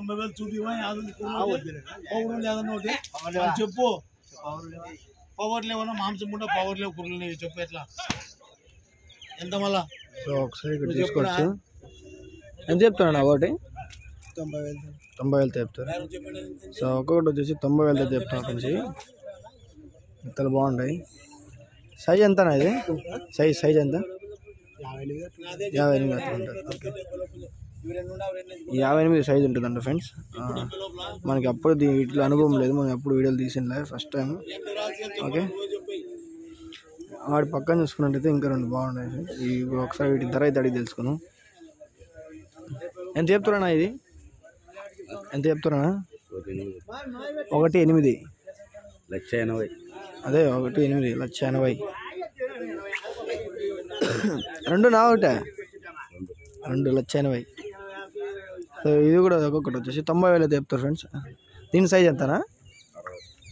90,000 చూపివా చెప్పు పవర్ లేవన్నా మాంసం కూడా పవర్ లేవు కుర్రలు చెప్పు ఎట్లా ఎంత మళ్ళా సో ఒకసారి ఇక్కడ తీసుకోవచ్చు ఎంత చెప్తాను ఒకటి 90,000 చెప్తారు సో ఒక్కొక్కటి వచ్చేసి 90,000 చెప్తాను ఫ్రెండ్స్ ఇంతలు బాగుంటాయి సైజ్ ఎంత ఇది సైజ్ ఎంత 58 ఉంటుంది ఓకే 58 సైజ్ ఉంటుందంట ఫ్రెండ్స్ మనకి అప్పుడు వీటిలో అనుభవం లేదు మనం ఎప్పుడు వీడియోలు తీసిండే ఫస్ట్ టైం ఓకే వాడి పక్కన చూసుకున్నట్టయితే ఇంకా రెండు బాగున్నాయి ఈ ఒకసారి వీటి ధర అయితే అడిగి తెలుసుకున్నాం ఎంత చెప్తున్నా ఇది ఎంత చెప్తున్నా 1,8 1,80,000 అదే 1,8 1,80,000 రెండు నా ఒకటే 2,80,000 సో ఇది కూడా ఒక్కొక్కటి వచ్చేసి 90,000 అయితే చెప్తారు ఫ్రెండ్స్ దీని సైజ్ ఎంతనా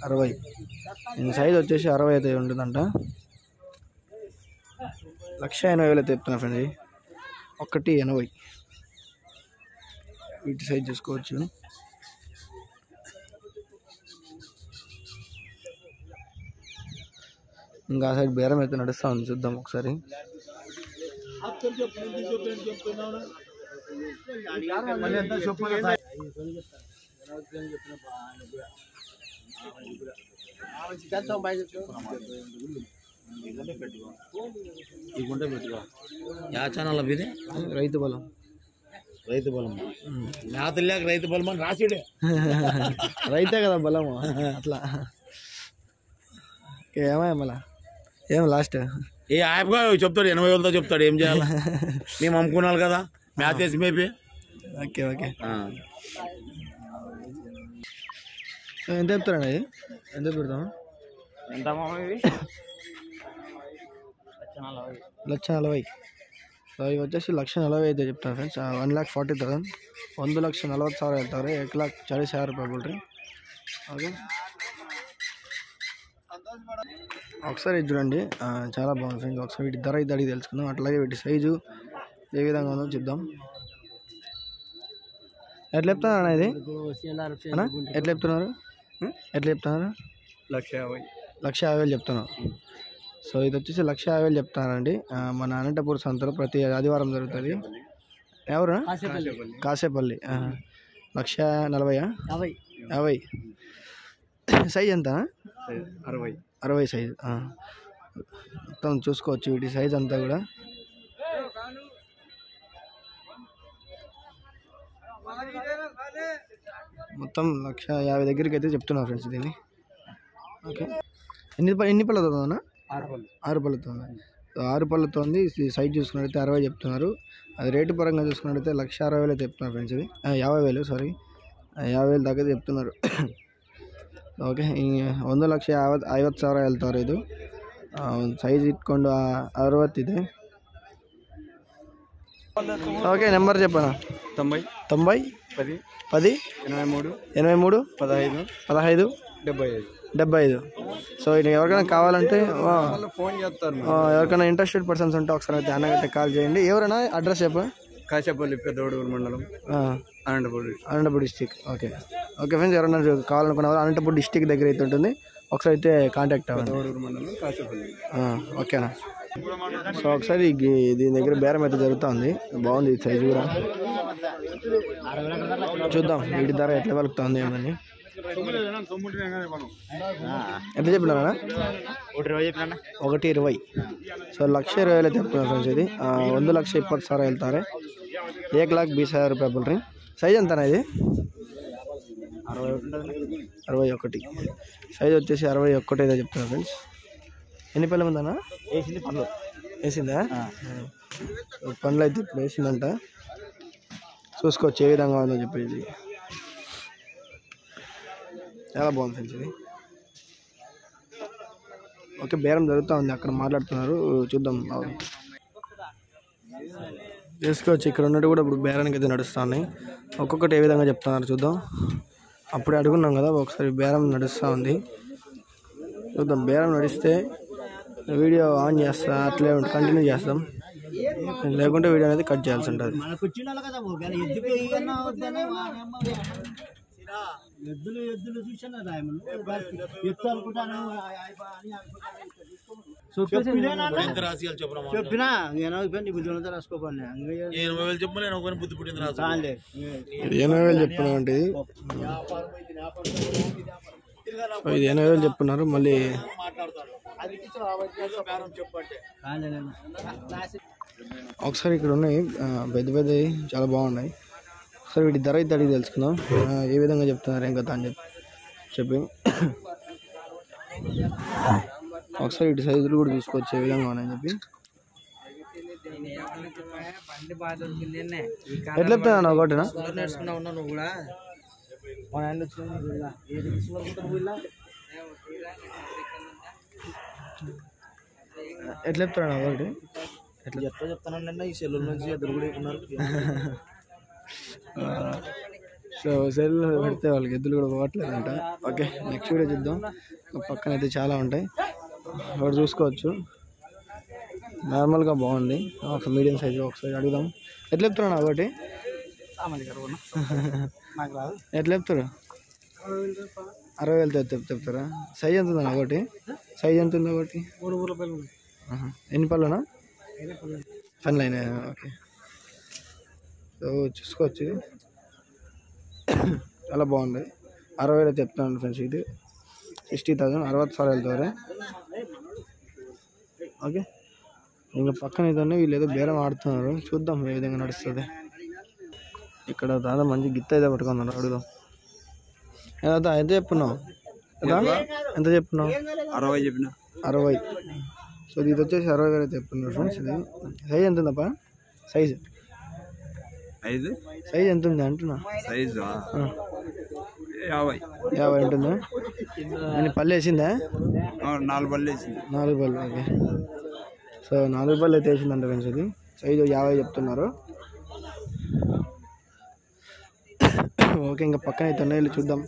60 దీని సైజ్ వచ్చేసి 60 అయితే ఉంటుందంట 1,80,000 అయితే చెప్తున్నా ఫ్రెండ్స్ 1,80,000 వీటి సైజ్ చూసుకోవచ్చు ఇంకా ఆ సైడ్ బేరం అయితే నడుస్తూ ఉంది చూద్దాం ఒకసారి ఛానల్ ఇది రైతు బలం మేతలేక రైతు బలం అని రాసిడే రైతే కదా బలము అట్లా ఏమయ్యా మళ్ళా ఏం లాస్ట్ ఏ ఆయపగా చెప్తాడు 80,000తో చెప్తాడు ఏం చేయాలి మేము అమ్ముకున్నాను కదా మేత వేసి మేపి ఓకే ఓకే ఎంత చెప్తారండి అది ఎంత పెడతాము ఎంత ఇది 1,40,000 సో ఇవి వచ్చేసి 1,40,000 అయితే చెప్తాను ఫ్రెండ్స్ 1,40,000 1,40,000 ಹೇಳ್ತಾರೆ 1,40,000 ರೂಪಾಯಿ ಬಿಡ್ರಿ ఓకే ఒకసారి చూడండి చాలా బాగుంది ఫ్రెండ్స్ ఒకసారి వీటి ధర అయితే అడిగి తెలుసుకుందాం అట్లాగే వీటి సైజు ఏ విధంగా ఉందో చూద్దాం ఎట్లా చెప్తున్నారు అన్న ఇది ఎట్లా చెప్తున్నారు 1,50,000 చెప్తున్నాం సో ఇది వచ్చేసి 1,50,000 చెప్తున్నారండి మన అనంతపూర్ సంతలో ప్రతి ఆదివారం జరుగుతుంది ఎవరు కాసేపల్లి 1,40,000 సైజ్ ఎంత 60 సైజ్ మొత్తం చూసుకోవచ్చు వీటి సైజ్ అంతా కూడా మొత్తం 1,50,000 దగ్గరికి అయితే చెప్తున్నారు ఫ్రెండ్స్ దీన్ని ఓకే ఎన్ని పళ్ళతో ఉందన్నా 6 పళ్ళతో 6 పళ్ళతో ఉంది సైజ్ చూసుకున్నట్టయితే 60 చెప్తున్నారు అది రేటు పరంగా చూసుకున్నట్టయితే 1,60,000 అయితే చెప్తున్నారు ఫ్రెండ్స్ ఇది 50,000 సారీ 50,000 దాకా చెప్తున్నారు ಓಕೆ ಹಿಂಗೆ 1,50,000 ಹೇಳ್ತಾರೆ ಇದು ಸೈಜ್ ಇಟ್ಕೊಂಡು 60 ಇದೆ ఓకే నెంబర్ చెప్పనా 90 10 83 15 75 సో ఇది ఎవరికైనా కావాలంటే ఫోన్ చేస్తారు ఎవరికైనా ఇంట్రెస్టెడ్ పర్సన్స్ ఉంటే ఒకసారి అయితే అన్నగట్టే కాల్ చేయండి ఎవరైనా అడ్రస్ చెప్ప కాసేపల్లి పెద్దోడూరు మండలం అనంతపూర్ డిస్టిక్ ఓకే ఫ్రెండ్స్ ఎవరైనా కావాలనుకున్న వాళ్ళు అనంతపూర్ డిస్టిక్ దగ్గర అయితే ఉంటుంది ఒకసారి అయితే కాంటాక్ట్ అవ్వండి ఓకేనా సో ఒకసారి దీని దగ్గర బేరం అయితే జరుగుతుంది బాగుంది సైజు కూడా చూద్దాం వీటి ధర ఎట్లా పలుకుతుంది ఏమని ఎట్లా చెప్పినారా 1,20,000 సో 1,20,000 అయితే చెప్తున్నారు ఫ్రెండ్స్ ఇది 1,20,000 ಹೇಳ್ತಾರೆ 1,20,000 ರೂಪಾಯಿ ಬಿಡ್ರಿ సైజ్ ఎంతనా ఇది 61 సైజ్ వచ్చేసి 61 అయితే చెప్తున్నారు ఫ్రెండ్స్ ఎన్ని పళ్ళు ఉందన్నా వేసిందా పండ్లు అయితే ఇప్పుడు వేసిందంట చూసుకోవచ్చు ఏ విధంగా ఉందో చెప్పేది చాలా బాగుంది ఫ్రెండ్స్ ఇది ఓకే బేరం జరుగుతూ ఉంది అక్కడ మాట్లాడుతున్నారు చూద్దాం చేసుకోవచ్చు ఇక్కడ ఉన్నట్టు కూడా ఇప్పుడు బేరానికి అయితే నడుస్తున్నాయి ఒక్కొక్కటి ఏ విధంగా చెప్తున్నారు చూద్దాం అప్పుడే అడుగున్నాం కదా ఒకసారి బేరం నడుస్తూ ఉంది చూద్దాం బేరం నడిస్తే వీడియో ఆన్ చేస్తా అట్లే కంటిన్యూ చేస్తాం లేకుంటే వీడియో అనేది కట్ చేయాల్సి ఉంటుంది. మనకు వచ్చిండాలి కదా ఎద్దుకు ఎద్దులు చూసాను ఎత్తు అనుకుంటాను చెప్పినా నేను బుద్ధి రాసుకోకండి 80,000 చెప్పుకున్నాం అంటే ఇది 80,000 చెప్పుకున్నారు. మళ్ళీ ఒకసారి ఇక్కడ ఉన్నాయి పెద్ద పెద్దవి చాలా బాగున్నాయి. ఒకసారి వీటి ధర అయితే అడిగి తెలుసుకుందాం ఏ విధంగా చెప్తున్నారు ఏం కదా అని చెప్పి ఒకసారి ఇటు సైజులు కూడా చూసుకోవచ్చు ఏ విధంగా ఉన్నాయని చెప్పి. ఎట్లా చెప్తాను ఒకటినా ఎట్లా చెప్తాను ఒకటి ఎట్లా చెప్తానండి ఈ సెల్ నుంచి ఎదురు కూడా ఉన్నారు. సో సెల్ పెడితే వాళ్ళకి ఎద్దులు కూడా పోవట్లేదంట. ఓకే నెక్స్ట్ వీడియో చూద్దాం. పక్కన అయితే చాలా ఉంటాయి ఒకటి చూసుకోవచ్చు. నార్మల్గా బాగుంది ఒక మీడియం సైజు. ఒకసారి అడుగుదాం ఎట్లా చెప్తున్నా ఒకటి ఎట్లా చెప్తారు 60,000 చెప్తారా? సైజ్ ఎంత ఉందా ఒకటి? సైజ్ ఎంత ఉందా ఒకటి? 3 రూపాయలు. ఎన్ని పళ్ళునా? పనులు అయినా? ఓకే సో చూసుకోవచ్చు చాలా బాగుంది. 60,000 చెప్తాను ఫ్రెండ్స్. ఇది 60,000 60,000 వెళ్తారు. ఓకే ఇంకా పక్కన ఇదన్నీ వీళ్ళు ఏదో బేరం ఆడుతున్నారు చూద్దాం ఏ విధంగా నడుస్తుంది. ఇక్కడ దాదాపు మంచి గిత్త అయితే పట్టుకున్నారు అడుగుదాం. ఏదా ఎంత చెప్పున్నావు? ఎంత చెప్పున్నావు? 60 చెప్పిన 60. సో ఇది వచ్చేసి 60,000 చెప్తున్నారు ఫ్రెండ్స్. ఇది సైజ్ ఎంత ఉందప్ప? సైజ్ ఎంత ఉంది అంటున్నా? సైజు 50 ఉంటుందా? నేను పళ్ళు వేసిందా? 4 పళ్ళు వేసింది. 4 పళ్ళు. ఓకే సో 4 పళ్ళు అయితే వేసిందంట ఫ్రెండ్స్. ఇది సైజు 50 చెప్తున్నారు. ఓకే ఇంకా పక్కన అయితే ఉన్నాయి చూద్దాం.